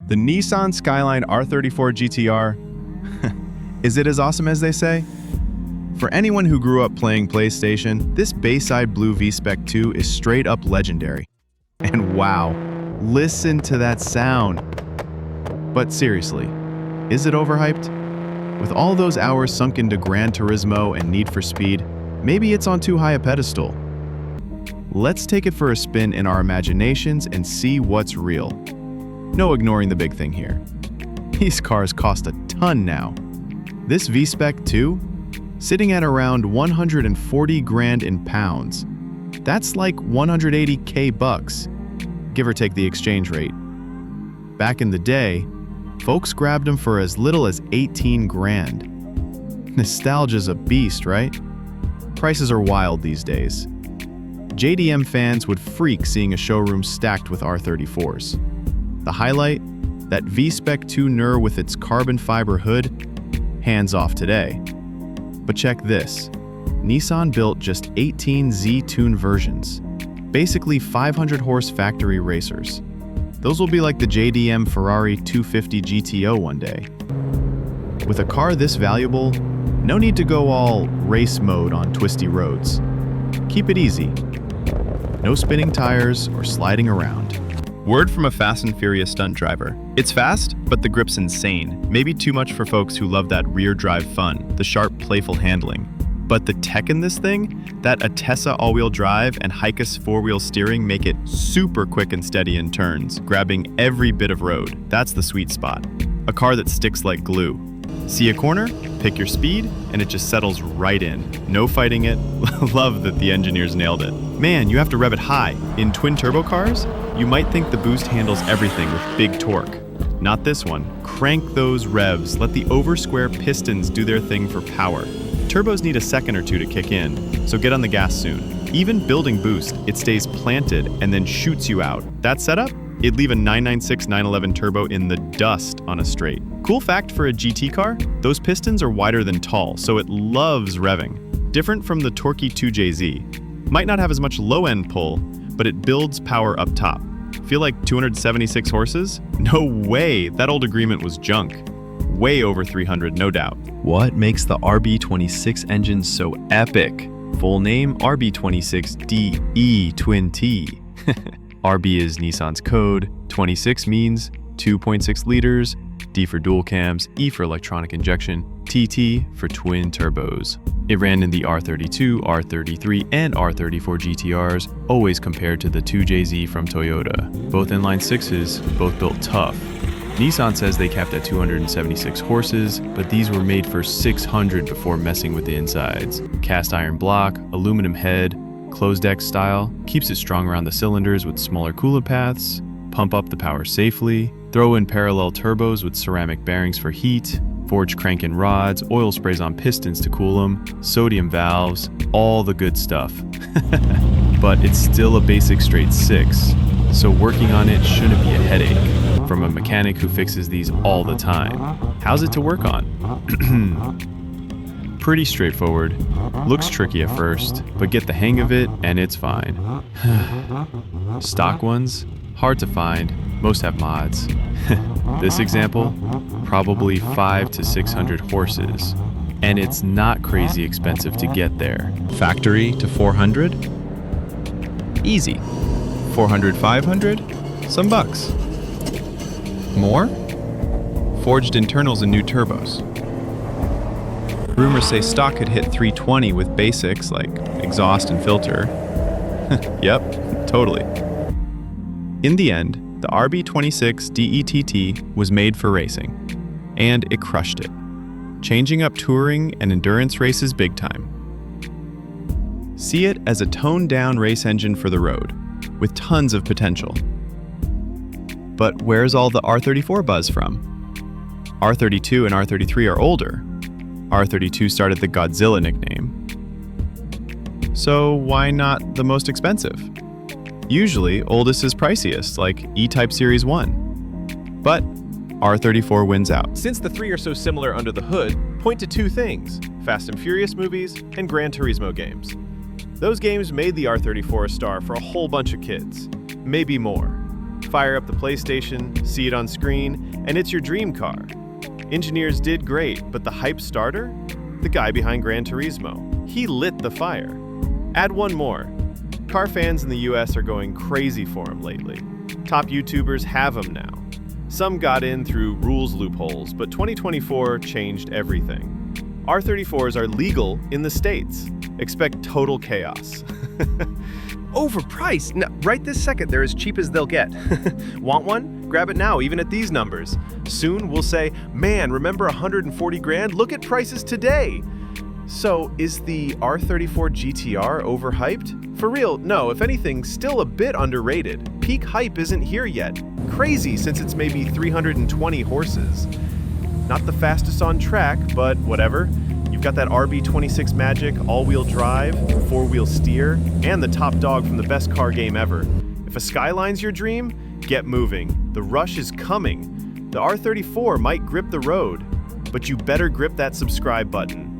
The Nissan Skyline R34 GTR. Is it as awesome as they say? For anyone who grew up playing PlayStation, this Bayside Blue V-Spec 2 is straight up legendary. And wow, listen to that sound. But seriously, is it overhyped? With all those hours sunk into Gran Turismo and Need for Speed, maybe it's on too high a pedestal. Let's take it for a spin in our imaginations and see what's real. No ignoring the big thing here. These cars cost a ton now. This V-Spec 2, sitting at around 140 grand in pounds. That's like 180K bucks, give or take the exchange rate. Back in the day, folks grabbed them for as little as 18 grand. Nostalgia's a beast, right? Prices are wild these days. JDM fans would freak seeing a showroom stacked with R34s. The highlight? That V-Spec 2 Nur with its carbon fiber hood? Hands off today. But check this. Nissan built just 18 Z-Tune versions. Basically 500 horse factory racers. Those will be like the JDM Ferrari 250 GTO one day. With a car this valuable, no need to go all race mode on twisty roads. Keep it easy. No spinning tires or sliding around. Word from a Fast and Furious stunt driver. It's fast, but the grip's insane. Maybe too much for folks who love that rear drive fun, the sharp, playful handling. But the tech in this thing, that Atessa all-wheel drive and Hikas four-wheel steering make it super quick and steady in turns, grabbing every bit of road. That's the sweet spot. A car that sticks like glue. See a corner, pick your speed, and it just settles right in. No fighting it. Love that the engineers nailed it. Man, you have to rev it high. In twin-turbo cars, you might think the boost handles everything with big torque. Not this one. Crank those revs. Let the over-square pistons do their thing for power. Turbos need a second or two to kick in, so get on the gas soon. Even building boost, it stays planted and then shoots you out. That setup? It'd leave a 996 911 turbo in the dust on a straight. Cool fact for a GT car, those pistons are wider than tall, so it loves revving. Different from the torquey 2JZ. Might not have as much low-end pull, but it builds power up top. Feel like 276 horses? No way, that old agreement was junk. Way over 300, no doubt. What makes the RB26 engine so epic? Full name, RB26DE Twin T. RB is Nissan's code, 26 means 2.6 liters, D for dual cams, E for electronic injection, TT for twin turbos. It ran in the R32, R33, and R34 GTRs, always compared to the 2JZ from Toyota. Both inline sixes, both built tough. Nissan says they capped at 276 horses, but these were made for 600 before messing with the insides. Cast iron block, aluminum head, closed deck style, keeps it strong around the cylinders with smaller coolant paths, pump up the power safely, throw in parallel turbos with ceramic bearings for heat, forged crank and rods, oil sprays on pistons to cool them, sodium valves, all the good stuff. But it's still a basic straight 6, so working on it shouldn't be a headache, from a mechanic who fixes these all the time. How's it to work on? Pretty straightforward. Looks tricky at first, but get the hang of it and it's fine. Stock ones? Hard to find. Most have mods. This example? Probably 500 to 600 horses. And it's not crazy expensive to get there. Factory to 400? Easy. 400, 500? Some bucks. More? Forged internals and new turbos. Rumors say stock could hit 320 with basics like exhaust and filter. Yep, totally. In the end, the RB26 DETT was made for racing, and it crushed it, changing up touring and endurance races big time. See it as a toned-down race engine for the road, with tons of potential. But where's all the R34 buzz from? R32 and R33 are older. R32 started the Godzilla nickname. So why not the most expensive? Usually, oldest is priciest, like E-Type Series 1. But R34 wins out. Since the three are so similar under the hood, point to two things: Fast and Furious movies and Gran Turismo games. Those games made the R34 a star for a whole bunch of kids, maybe more. Fire up the PlayStation, see it on screen, and it's your dream car. Engineers did great, but the hype starter? The guy behind Gran Turismo. He lit the fire. Add one more. Car fans in the US are going crazy for him lately. Top YouTubers have him now. Some got in through rules loopholes, but 2024 changed everything. R34s are legal in the States. Expect total chaos. Overpriced? No, right this second, they're as cheap as they'll get. Want one? Grab it now, even at these numbers. Soon we'll say, man, remember 140 grand? Look at prices today. So, is the R34 GTR overhyped? For real, no, if anything, still a bit underrated. Peak hype isn't here yet. Crazy, since it's maybe 320 horses. Not the fastest on track, but whatever. You've got that RB26 magic, all-wheel drive, four-wheel steer, and the top dog from the best car game ever. If a Skyline's your dream, get moving. The rush is coming. The R34 might grip the road, but you better grip that subscribe button.